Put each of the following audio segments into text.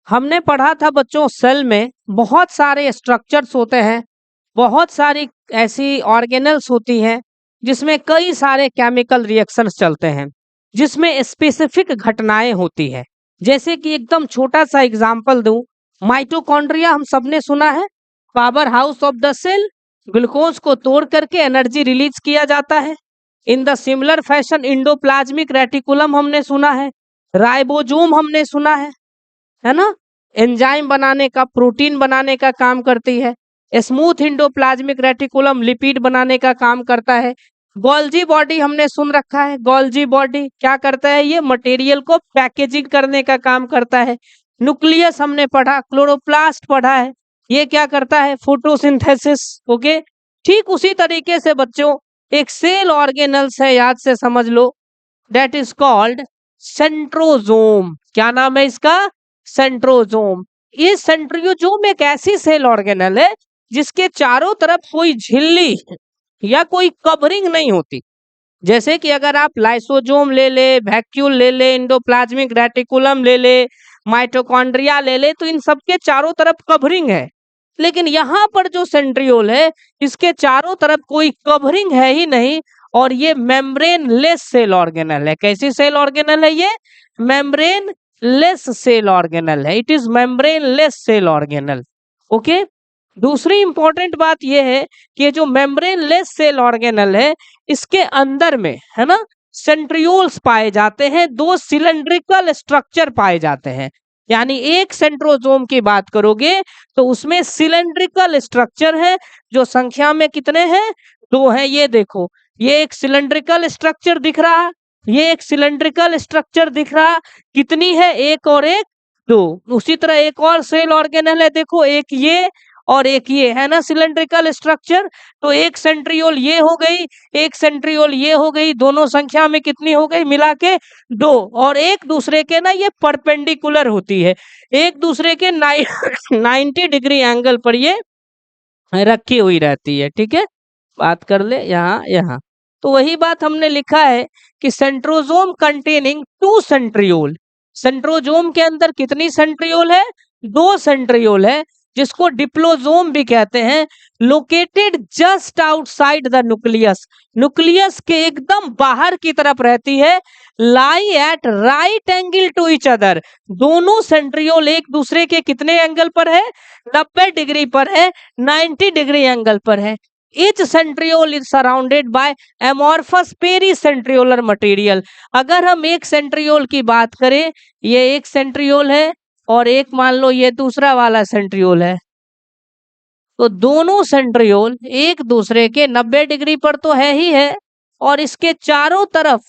हमने पढ़ा था बच्चों सेल में बहुत सारे स्ट्रक्चर्स होते हैं, बहुत सारी ऐसी ऑर्गेनल्स होती हैं जिसमें कई सारे केमिकल रिएक्शंस चलते हैं, जिसमें स्पेसिफिक घटनाएं होती है। जैसे कि एकदम छोटा सा एग्जांपल दूं, माइटोकॉन्ड्रिया हम सबने सुना है, power house of the cell. Glucose को तोड़ करके एनर्जी रिलीज किया जाता है। In the similar fashion endoplasmic reticulum हमने सुना है, राइबोसोम हमने सुना है ना, एंजाइम बनाने का, प्रोटीन बनाने का काम करती है। स्मूथ इंडोप्लाज्मिक रेटिकुलम लिपिड बनाने का काम करता है। गोल्जी बॉडी हमने सुन रखा है, गोल्जी बॉडी क्या करता है, ये मटेरियल को पैकेजिंग करने का काम करता है। न्यूक्लियस हमने पढ़ा, क्लोरोप्लास्ट पढ़ा है, ये क्या करता है, फोटोसिंथेसिस। ओके, ठीक उसी तरीके से बच्चों एक सेल ऑर्गेनल्स है, याद से समझ लो, दैट इज कॉल्ड सेंट्रोजोम। क्या नाम है इसका, सेंट्रोजोम। ये सेंट्रियोजोम एक ऐसी सेल ऑर्गेनल है जिसके चारों तरफ कोई झिल्ली या कोई कवरिंग नहीं होती। जैसे कि अगर आप लाइसोजोम ले ले, वैक्यूल ले ले, इंडोप्लाज्मिक रेटिकुलम ले ले, माइटोकॉन्ड्रिया ले ले, तो इन सबके चारों तरफ कवरिंग है। लेकिन यहाँ पर जो सेंट्रियोल है, इसके चारों तरफ कोई कवरिंग है ही नहीं, और ये मेम्ब्रेन लेस सेल ऑर्गेनल है। कैसी सेल ऑर्गेनल है ये, मेम्ब्रेन लेस सेल ऑर्गेनल है। It is membrane less cell organelle. Okay, दूसरी इंपॉर्टेंट बात यह है कि ये जो मेम्ब्रेन लेस सेल ऑर्गेनल है, इसके अंदर में है ना सेंट्रियोल्स पाए जाते हैं, दो सिलेंड्रिकल स्ट्रक्चर पाए जाते हैं। यानी एक सेंट्रोजोम की बात करोगे तो उसमें सिलेंड्रिकल स्ट्रक्चर है, जो संख्या में कितने हैं, दो हैं। ये देखो, ये एक सिलेंड्रिकल स्ट्रक्चर दिख रहा, ये एक सिलेंड्रिकल स्ट्रक्चर दिख रहा, कितनी है, एक और एक, दो। उसी तरह एक और सेल ऑर्गेनल है, देखो, एक ये और एक ये है ना सिलेंड्रिकल स्ट्रक्चर। तो एक सेंट्रियोल ये हो गई, एक सेंट्रियोल ये हो गई, दोनों संख्या में कितनी हो गई, मिला के दो। और एक दूसरे के ना ये परपेंडिकुलर होती है, एक दूसरे के 90 डिग्री एंगल पर ये रखी हुई रहती है। ठीक है, बात कर ले यहाँ यहाँ। तो वही बात हमने लिखा है कि centrosome containing two centriole. Centrosome के अंदर कितनी सेंट्रियोल है, दो सेंट्रियोल है, जिसको डिप्लोजोम भी कहते हैं। Located just outside the nucleus, nucleus के एकदम बाहर की तरफ रहती है। Lie at right angle to each other, दोनों सेंट्रियोल एक दूसरे के कितने एंगल पर है, 90 डिग्री पर है, 90 डिग्री एंगल पर है। Each centriole is surrounded by amorphous pericentriolar material। अगर हम एक सेंट्रियोल की बात करें, ये एक सेंट्रियोल है और एक मान लो ये दूसरा वाला सेंट्रियोल है, तो दोनों सेंट्रियोल एक दूसरे के 90 डिग्री पर तो है ही है, और इसके चारों तरफ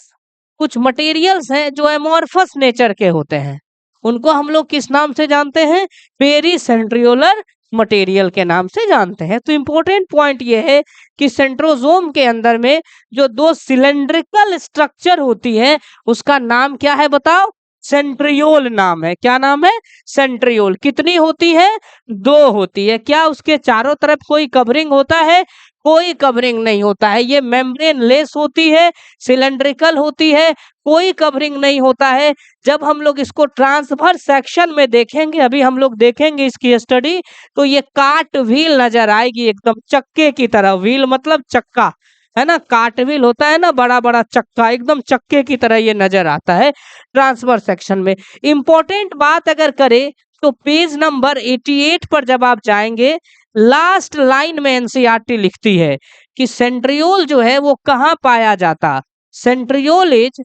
कुछ मटेरियल्स हैं जो एमोर्फस नेचर के होते हैं। उनको हम लोग किस नाम से जानते हैं, पेरीसेंट्रियोलर मटेरियल के नाम से जानते हैं। तो इंपॉर्टेंट पॉइंट ये है कि सेंट्रोजोम के अंदर में जो दो सिलेंड्रिकल स्ट्रक्चर होती है, उसका नाम क्या है बताओ, सेंट्रियोल नाम है। क्या नाम है, सेंट्रियोल। कितनी होती है, दो होती है। क्या उसके चारों तरफ कोई कवरिंग होता है, कोई कवरिंग नहीं होता है। ये मेम्ब्रेन लेस होती है, सिलेंड्रिकल होती है, कोई कवरिंग नहीं होता है। जब हम लोग इसको ट्रांसफर सेक्शन में देखेंगे, अभी हम लोग देखेंगे इसकी स्टडी, तो ये काट व्हील नजर आएगी, एकदम चक्के की तरह। व्हील मतलब चक्का है ना, काट व्हील होता है ना, बड़ा बड़ा चक्का, एकदम चक्के की तरह ये नजर आता है ट्रांसफर सेक्शन में। इंपॉर्टेंट बात अगर करें तो पेज नंबर 88 पर जब आप जाएंगे, लास्ट लाइन में एनसीईआरटी लिखती है कि सेंट्रियोल जो है वो कहाँ पाया जाता, centriole is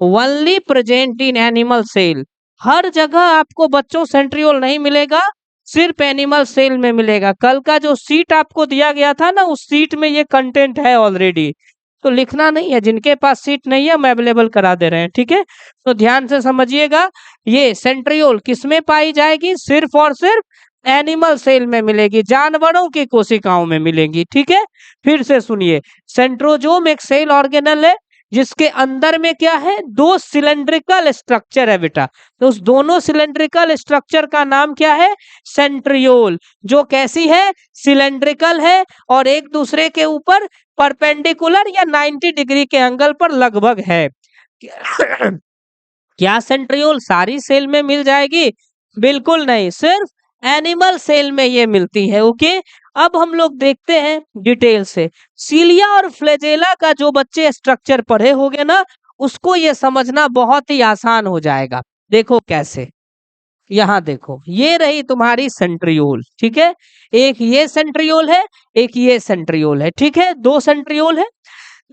only present in animal cell. हर जगह आपको बच्चों सेंट्रियोल नहीं मिलेगा, सिर्फ एनिमल सेल में मिलेगा। कल का जो सीट आपको दिया गया था ना, उस सीट में ये कंटेंट है ऑलरेडी, तो लिखना नहीं है। जिनके पास सीट नहीं है हम अवेलेबल करा दे रहे हैं। ठीक है, तो ध्यान से समझिएगा, ये सेंट्रियोल किसमें पाई जाएगी, सिर्फ और सिर्फ एनिमल सेल में मिलेगी, जानवरों की कोशिकाओं में मिलेगी। ठीक है, फिर से सुनिए, सेंट्रोजोम एक सेल ऑर्गेनल है जिसके अंदर में क्या है, दो सिलेंड्रिकल स्ट्रक्चर है बेटा। तो उस दोनों सिलेंड्रिकल स्ट्रक्चर का नाम क्या है, सेंट्रियोल, जो कैसी है, सिलेंड्रिकल है, और एक दूसरे के ऊपर परपेंडिकुलर या 90 डिग्री के एंगल पर लगभग है। क्या सेंट्रियोल सारी सेल में मिल जाएगी, बिल्कुल नहीं, सिर्फ एनिमल सेल में ये मिलती है। ओके, अब हम लोग देखते हैं डिटेल से। सीलिया और फ्लैजेला का जो बच्चे स्ट्रक्चर पढ़े होंगे ना, उसको ये समझना बहुत ही आसान हो जाएगा। देखो कैसे, यहाँ देखो, ये रही तुम्हारी सेंट्रियोल, ठीक है। एक ये सेंट्रियोल है, एक ये सेंट्रियोल है, ठीक है, दो सेंट्रियोल है।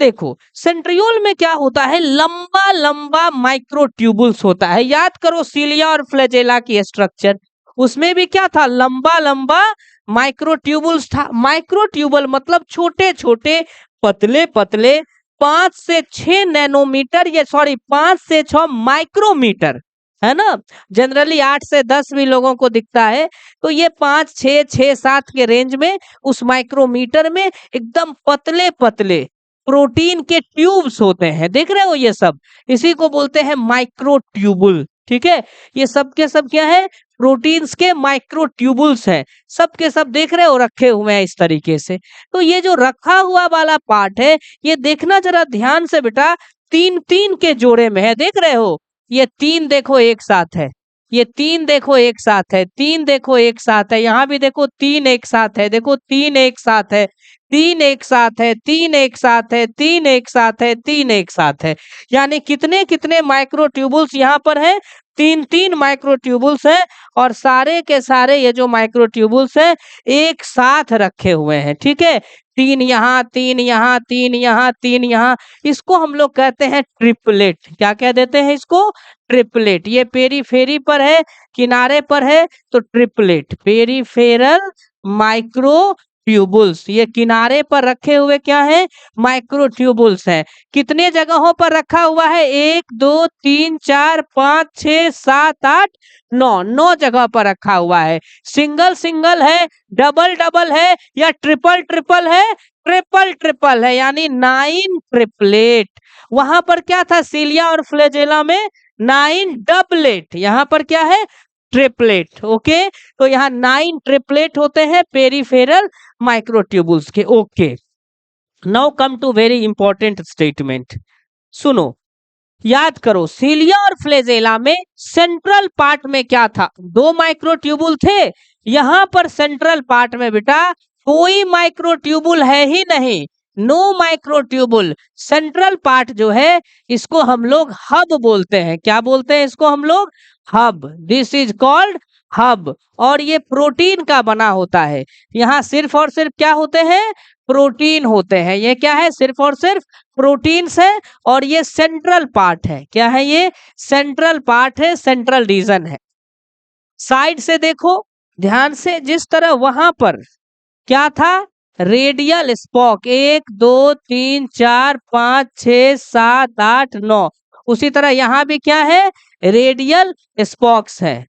देखो सेंट्रियोल में क्या होता है, लंबा लंबा माइक्रोट्यूबुल्स होता है। याद करो सीलिया और फ्लैजेला की स्ट्रक्चर, उसमें भी क्या था, लंबा लंबा माइक्रोट्यूबुल्स था। माइक्रोट्यूबल मतलब छोटे छोटे पतले पतले 5 से 6 नैनोमीटर, ये सॉरी 5 से 6 माइक्रोमीटर, है ना। जनरली 8 से 10 भी लोगों को दिखता है, तो ये 5, 6, 6, 7 के रेंज में, उस माइक्रोमीटर में एकदम पतले पतले प्रोटीन के ट्यूब्स होते हैं। देख रहे हो ये सब, इसी को बोलते हैं माइक्रोट्यूबुल, ठीक है। ये सब के सब क्या है, प्रोटीन्स के माइक्रोट्यूबुल्स हैं। सब के सब देख रहे हो रखे हुए हैं इस तरीके से। तो ये जो रखा हुआ वाला पार्ट है, ये देखना जरा ध्यान से बेटा, तीन तीन के जोड़े में है, देख रहे हो। ये तीन देखो एक साथ है, ये तीन देखो एक साथ है, तीन देखो एक साथ है, यहाँ भी देखो तीन एक साथ है, देखो तीन एक साथ है, तीन एक साथ है, तीन एक साथ है, तीन एक साथ है, तीन एक साथ है। यानी कितने कितने माइक्रोट्यूबुल्स यहाँ पर है, तीन तीन माइक्रोट्यूबुल्स है। और सारे के सारे ये जो माइक्रोट्यूबुल्स है एक साथ रखे हुए हैं, ठीक है। तीन यहाँ, तीन यहाँ, तीन यहाँ, तीन यहाँ, इसको हम लोग कहते हैं ट्रिपलेट। क्या कह देते हैं इसको, ट्रिपलेट। ये पेरीफेरी पर है, किनारे पर है, तो ट्रिपलेट, पेरीफेरल माइक्रो ट्यूबुल्स। ये किनारे पर रखे हुए क्या है, माइक्रोट्यूबुल्स हैं। कितने जगहों पर रखा हुआ है, 1, 2, 3, 4, 5, 6, 7, 8, 9, 9 जगह पर रखा हुआ है। सिंगल सिंगल है, डबल डबल है, या ट्रिपल ट्रिपल है, ट्रिपल ट्रिपल है, यानी 9 ट्रिपलेट। वहां पर क्या था, सीलिया और फ्लैजेला में 9 डबलेट, यहाँ पर क्या है, ट्रिपलेट। ओके, तो यहाँ 9 ट्रिपलेट होते हैं पेरीफेरल माइक्रोट्यूबुल्स के। Okay, now come to very important statement. सुनो, याद करो, सीलिया और फ्लैजेला में सेंट्रल पार्ट में क्या था, दो माइक्रोट्यूबुल थे। यहाँ पर सेंट्रल पार्ट में बेटा कोई माइक्रोट्यूबुल है ही नहीं, नो माइक्रोट्यूबुल। सेंट्रल पार्ट जो है, इसको हम लोग हब बोलते हैं। क्या बोलते हैं इसको हम लोग, hub. This is called hub. और ये प्रोटीन का बना होता है। यहाँ सिर्फ और सिर्फ क्या होते हैं, प्रोटीन होते हैं। ये क्या है, सिर्फ और सिर्फ प्रोटीन्स है। और ये सेंट्रल पार्ट है, क्या है, ये सेंट्रल पार्ट है, सेंट्रल रीजन है। साइड से देखो ध्यान से, जिस तरह वहां पर क्या था, रेडियल स्पॉक, 1, 2, 3, 4, 5, 6, 7, 8, 9, उसी तरह यहाँ भी क्या है, रेडियल स्पॉक्स है,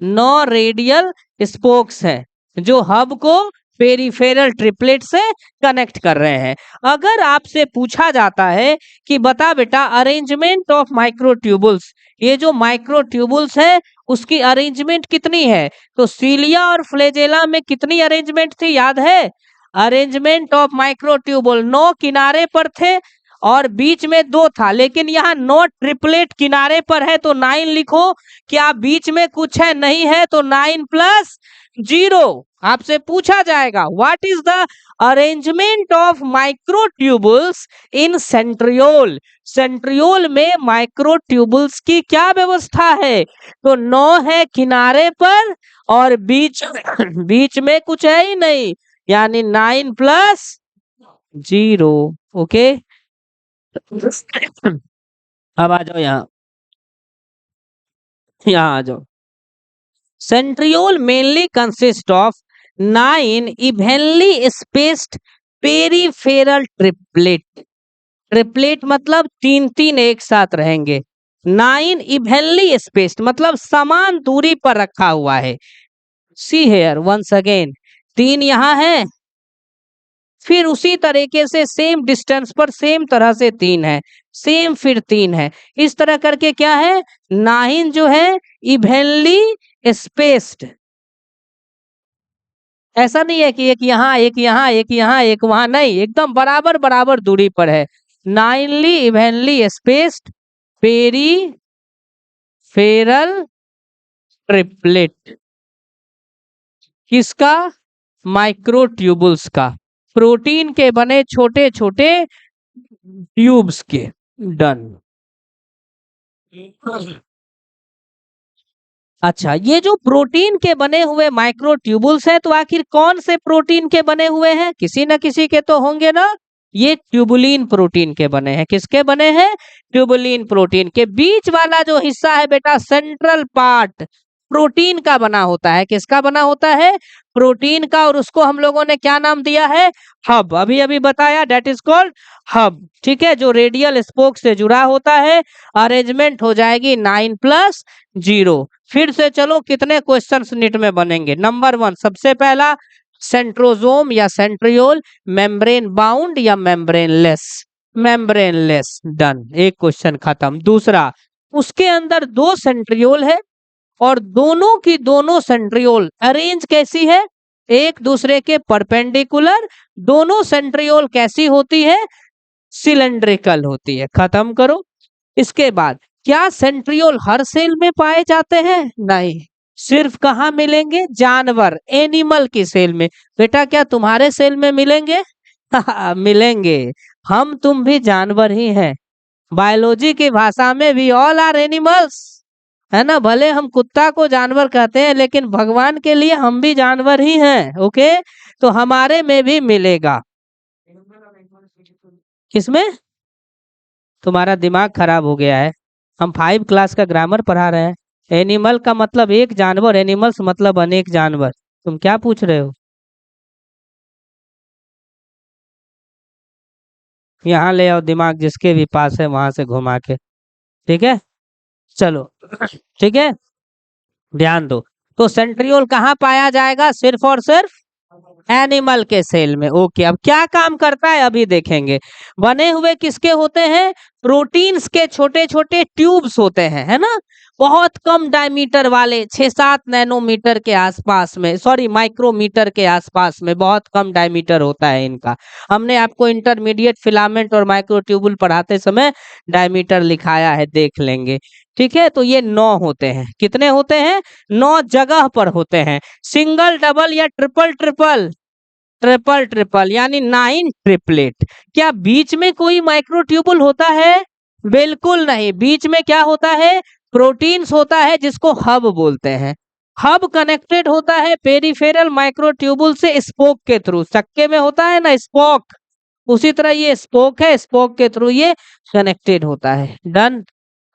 9 रेडियल स्पोक्स है, जो हब को पेरिफेरल ट्रिपलेट से कनेक्ट कर रहे हैं। अगर आपसे पूछा जाता है कि बता बेटा अरेंजमेंट ऑफ माइक्रोट्यूबुल्स, ये जो माइक्रोट्यूबुल्स है उसकी अरेंजमेंट कितनी है, तो सीलिया और फ्लैजेला में कितनी अरेंजमेंट थी, याद है। अरेंजमेंट ऑफ माइक्रोट्यूबुल, 9 किनारे पर थे और बीच में 2 था, लेकिन यहाँ 9 ट्रिपलेट किनारे पर है, तो 9 लिखो। क्या बीच में कुछ है, नहीं है, तो 9 प्लस 0। आपसे पूछा जाएगा what is the arrangement of microtubules in centriole, centriole में माइक्रोट्यूबुल्स की क्या व्यवस्था है, तो 9 है किनारे पर और बीच बीच में कुछ है ही नहीं, यानी 9 प्लस 0। ओके, अब आ जाओ यहाँ, यहाँ आ जाओ। Centriole mainly consist of 9 evenly spaced peripheral triplet. Triplet मतलब तीन तीन एक साथ रहेंगे। 9 इवनली स्पेस्ड मतलब समान दूरी पर रखा हुआ है। सी हेयर वंस अगेन, 3 यहाँ है, फिर उसी तरीके से सेम डिस्टेंस पर सेम तरह से 3 है, सेम फिर 3 है, इस तरह करके क्या है, 9 जो है इवनली स्पेस्ड। ऐसा नहीं है कि एक यहाँ एक यहाँ एक यहाँ एक वहां, नहीं, एकदम बराबर बराबर दूरी पर है। 9ली इवनली स्पेस्ड पेरीफेरल ट्रिपलेट। किसका? माइक्रोट्यूबुल्स का, प्रोटीन के बने छोटे छोटे ट्यूब्स के। डन। अच्छा, ये जो प्रोटीन के बने हुए माइक्रोट्यूबुल्स हैं, तो आखिर कौन से प्रोटीन के बने हुए हैं? किसी न किसी के तो होंगे ना। ये ट्यूबुलिन प्रोटीन के बने हैं। किसके बने हैं? ट्यूबुलिन प्रोटीन के। बीच वाला जो हिस्सा है बेटा, सेंट्रल पार्ट, प्रोटीन का बना होता है। किसका बना होता है? प्रोटीन का। और उसको हम लोगों ने क्या नाम दिया है? हब। अभी अभी बताया, डेट इज कॉल्ड हब। ठीक है, जो रेडियल स्पोक से जुड़ा होता है। अरेंजमेंट हो जाएगी 9+0। फिर से चलो, कितने क्वेश्चंस नीट में बनेंगे। नंबर 1, सबसे पहला, सेंट्रोजोम या सेंट्रियोल, मेम्ब्रेन बाउंड या मेम्ब्रेनलेस? मेम्ब्रेनलेस। डन, एक क्वेश्चन खत्म। दूसरा, उसके अंदर 2 सेंट्रियोल है और दोनों की दोनों सेंट्रियोल अरेंज कैसी है? एक दूसरे के परपेंडिकुलर। दोनों सेंट्रियोल कैसी होती है? सिलेंड्रिकल होती है। खत्म करो। इसके बाद, क्या सेंट्रियोल हर सेल में पाए जाते हैं? नहीं। सिर्फ कहाँ मिलेंगे? जानवर, एनिमल की सेल में। बेटा, क्या तुम्हारे सेल में मिलेंगे? मिलेंगे। हम तुम भी जानवर ही हैं। बायोलॉजी की भाषा में वी ऑल आर एनिमल्स, है ना। भले हम कुत्ता को जानवर कहते हैं, लेकिन भगवान के लिए हम भी जानवर ही हैं। ओके, तो हमारे में भी मिलेगा। किसमें? तुम्हारा दिमाग खराब हो गया है। हम 5 क्लास का ग्रामर पढ़ा रहे हैं। एनिमल का मतलब एक जानवर, एनिमल्स मतलब अनेक जानवर। तुम क्या पूछ रहे हो? यहाँ ले आओ दिमाग, जिसके भी पास है वहां से घुमा के। ठीक है, चलो। ठीक है, ध्यान दो। तो सेंट्रियोल कहाँ पाया जाएगा? सिर्फ और सिर्फ एनिमल के सेल में। ओके, अब क्या काम करता है अभी देखेंगे। बने हुए किसके होते हैं? प्रोटीन्स के छोटे छोटे ट्यूब्स होते हैं, है ना। बहुत कम डायमीटर वाले, 6-7 नैनोमीटर के आसपास में, सॉरी माइक्रोमीटर के आसपास में, बहुत कम डायमीटर होता है इनका। हमने आपको इंटरमीडिएट फिलामेंट और माइक्रोट्यूबुल पढ़ाते समय डायमीटर लिखाया है, देख लेंगे। ठीक है, तो ये 9 होते हैं। कितने होते हैं? 9 जगह पर होते हैं। सिंगल, डबल या ट्रिपल? ट्रिपल। ट्रिपल ट्रिपल यानी 9 ट्रिपलेट। क्या बीच में कोई माइक्रोट्यूबुल होता है? बिल्कुल नहीं। बीच में क्या होता है? प्रोटीन्स होता है, जिसको हब बोलते हैं। हब कनेक्टेड होता है पेरिफेरल माइक्रोट्यूबुल से स्पोक के थ्रू। चक्के में होता है ना स्पोक, उसी तरह ये स्पोक है, स्पोक के थ्रू ये कनेक्टेड होता है। डन।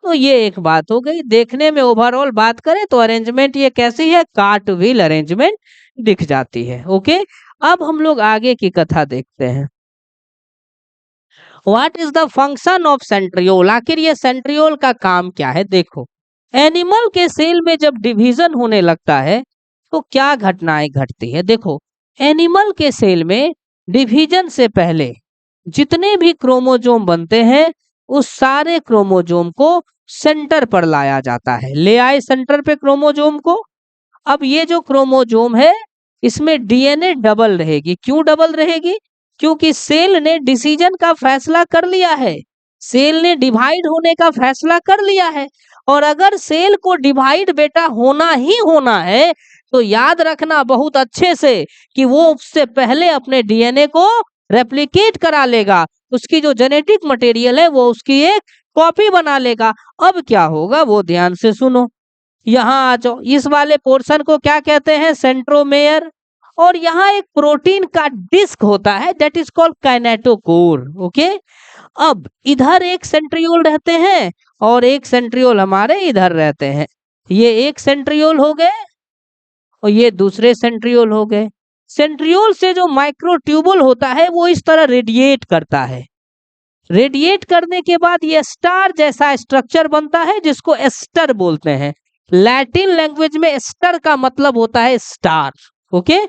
तो ये एक बात हो गई। देखने में ओवरऑल बात करें तो अरेंजमेंट ये कैसी है? कार्ट व्हील अरेंजमेंट दिख जाती है। ओके, अब हम लोग आगे की कथा देखते हैं। What is the function of centriole? आखिर ये सेंट्रियोल का काम क्या है? देखो, एनिमल के सेल में जब डिवीजन होने लगता है तो क्या घटनाएं घटती है। देखो, एनिमल के सेल में डिवीजन से पहले जितने भी क्रोमोजोम बनते हैं, उस सारे क्रोमोजोम को सेंटर पर लाया जाता है। ले आए सेंटर पे क्रोमोजोम को। अब ये जो क्रोमोजोम है, इसमें डीएनए डबल रहेगी। क्यों डबल रहेगी? क्योंकि सेल ने डिसीजन का फैसला कर लिया है। सेल ने डिवाइड होने का फैसला कर लिया है। और अगर सेल को डिवाइड बेटा होना ही होना है, तो याद रखना बहुत अच्छे से कि वो उससे पहले अपने डीएनए को रेप्लिकेट करा लेगा। उसकी जो जेनेटिक मटेरियल है, वो उसकी एक कॉपी बना लेगा। अब क्या होगा वो ध्यान से सुनो। यहाँ आ जाओ, इस वाले पोर्शन को क्या कहते हैं? सेंट्रोमेयर। और यहाँ एक प्रोटीन का डिस्क होता है, that is called kinetochore. Okay, अब इधर एक सेंट्रियोल रहते हैं और एक सेंट्रियोल हमारे इधर रहते हैं। ये एक सेंट्रियोल हो गए और ये दूसरे सेंट्रियोल हो गए। सेंट्रियोल से जो माइक्रोट्यूबुल होता है, वो इस तरह रेडिएट करता है। रेडिएट करने के बाद ये स्टार जैसा स्ट्रक्चर बनता है, जिसको एस्टर बोलते हैं। लैटिन लैंग्वेज में एस्टर का मतलब होता है स्टार। ओके,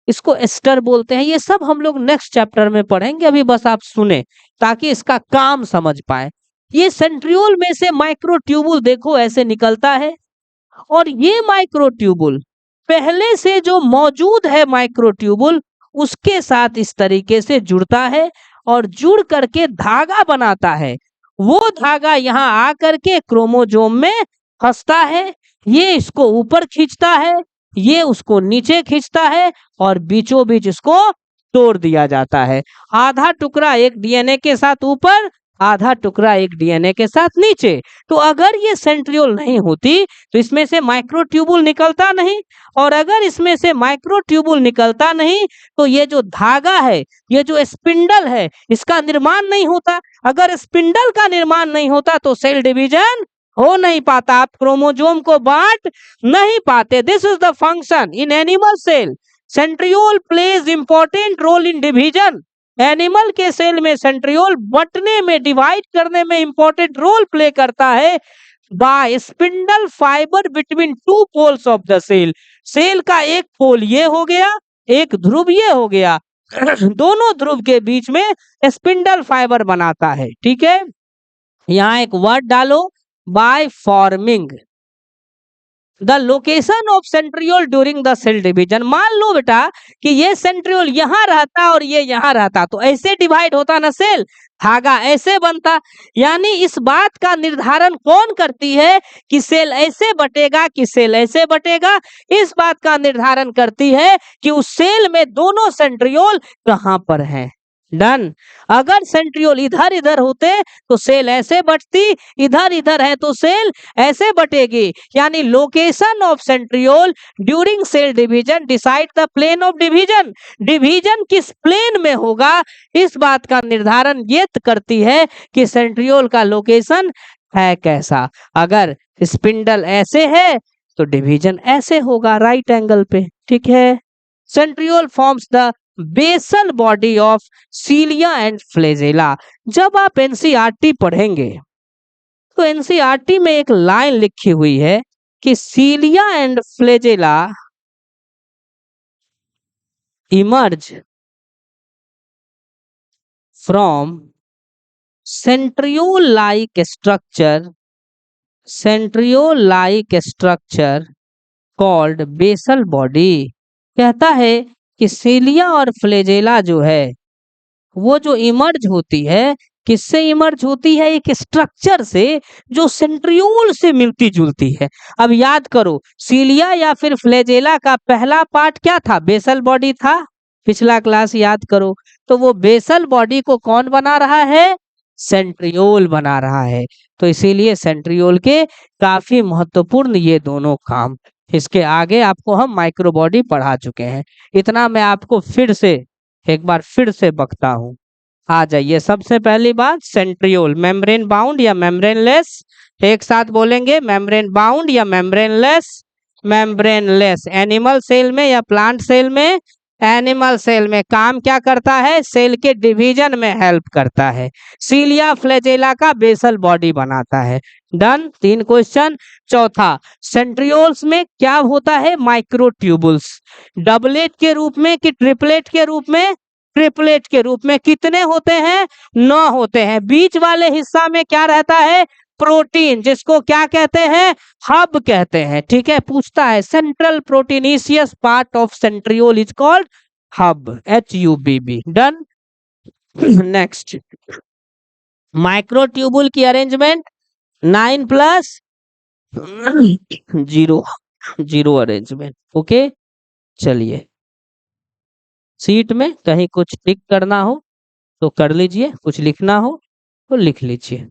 इसको एस्टर बोलते हैं। ये सब हम लोग नेक्स्ट चैप्टर में पढ़ेंगे, अभी बस आप सुने ताकि इसका काम समझ पाए। ये सेंट्रियोल में से माइक्रोट्यूबुल देखो ऐसे निकलता है, और ये माइक्रोट्यूबुल पहले से जो मौजूद है माइक्रोट्यूबुल, उसके साथ इस तरीके से जुड़ता है और जुड़ करके धागा बनाता है। वो धागा यहाँ आकर के क्रोमोजोम में फंसता है। ये इसको ऊपर खींचता है, ये उसको नीचे खींचता है और बीचों बीच इसको तोड़ दिया जाता है। आधा टुकड़ा एक डीएनए के साथ ऊपर, आधा टुकड़ा एक डीएनए के साथ नीचे। तो अगर ये सेंट्रियोल नहीं होती तो इसमें से माइक्रोट्यूबुल निकलता नहीं, और अगर इसमें से माइक्रोट्यूबुल निकलता नहीं तो ये जो धागा है, ये जो स्पिंडल है, इसका निर्माण नहीं होता। अगर स्पिंडल का निर्माण नहीं होता तो सेल डिवीजन हो नहीं पाता, आप क्रोमोसोम को बांट नहीं पाते। This is the function in animal cell. Centriole plays important role in division. Animal के सेल में सेंट्रियोल बंटने में, डिवाइड करने में इंपॉर्टेंट रोल प्ले करता है by spindle fibre between two poles of the cell. Cell का एक पोल ये हो गया, एक ध्रुव ये हो गया, दोनों ध्रुव के बीच में स्पिंडल फाइबर बनाता है। ठीक है, यहाँ एक वर्ड डालो, by forming the location of centriole during the cell division। मान लो बेटा कि ये सेंट्रियोल यहाँ रहता और ये यहाँ रहता, तो ऐसे डिवाइड होता ना सेल, धागा ऐसे बनता। यानी इस बात का निर्धारण कौन करती है कि सेल ऐसे बटेगा कि सेल ऐसे बटेगा? इस बात का निर्धारण करती है कि उस सेल में दोनों सेंट्रियोल कहाँ पर हैं। डन। अगर सेंट्रियोल इधर इधर होते तो सेल ऐसे बटती, इधर इधर है तो सेल ऐसे बटेगी। यानी location of centriole during cell division decide the plane of division. Division किस प्लेन में होगा, इस बात का निर्धारण ये करती है कि सेंट्रियोल का लोकेशन है कैसा। अगर स्पिंडल ऐसे है तो डिवीजन ऐसे होगा, राइट एंगल पे। ठीक है, centriole forms the basal body of cilia and flagella. जब आप एनसीईआरटी पढ़ेंगे तो एनसीईआरटी में एक लाइन लिखी हुई है कि cilia and flagella emerge from centriole like structure called basal body. कहता है कि सीलिया और फ्लैजेला जो है वो जो इमर्ज होती है, किससे इमर्ज होती है? एक स्ट्रक्चर से जो सेंट्रियोल से मिलती जुलती है। अब याद करो, सीलिया या फिर फ्लैजेला का पहला पार्ट क्या था? बेसल बॉडी था। पिछला क्लास याद करो। तो वो बेसल बॉडी को कौन बना रहा है? सेंट्रियोल बना रहा है। तो इसीलिए सेंट्रियोल के काफी महत्वपूर्ण ये दोनों काम। इसके आगे आपको हम माइक्रोबॉडी पढ़ा चुके हैं। इतना मैं आपको एक बार फिर से बकता हूँ। आ जाइए, सबसे पहली बात, सेंट्रियोल मेम्ब्रेन बाउंड या मेम्ब्रेनलेस। एक साथ बोलेंगे, मेम्ब्रेन बाउंड या मेम्ब्रेनलेस। मेम्ब्रेनलेस एनिमल सेल में या प्लांट सेल में? एनिमल सेल में। काम क्या करता है? सेल के डिवीजन में हेल्प करता है। सीलिया फ्लैजेला का बेसल बॉडी बनाता है। Done, 3 question. चौथा, सेंट्रियोल्स में क्या होता है? माइक्रोट्यूबुल्स। डबलेट के रूप में कि ट्रिपलेट के रूप में? ट्रिपलेट के रूप में। कितने होते हैं? 9 होते हैं। बीच वाले हिस्सा में क्या रहता है? प्रोटीन, जिसको क्या कहते हैं? हब कहते हैं। ठीक है, पूछता है central proteinaceous part of centriole is called hub, HUBB। Done. Next, microtubule की अरेंजमेंट 9 प्लस 0 अरेंजमेंट। ओके, चलिए, सीट में कहीं कुछ टिक करना हो तो कर लीजिए, कुछ लिखना हो तो लिख लीजिए।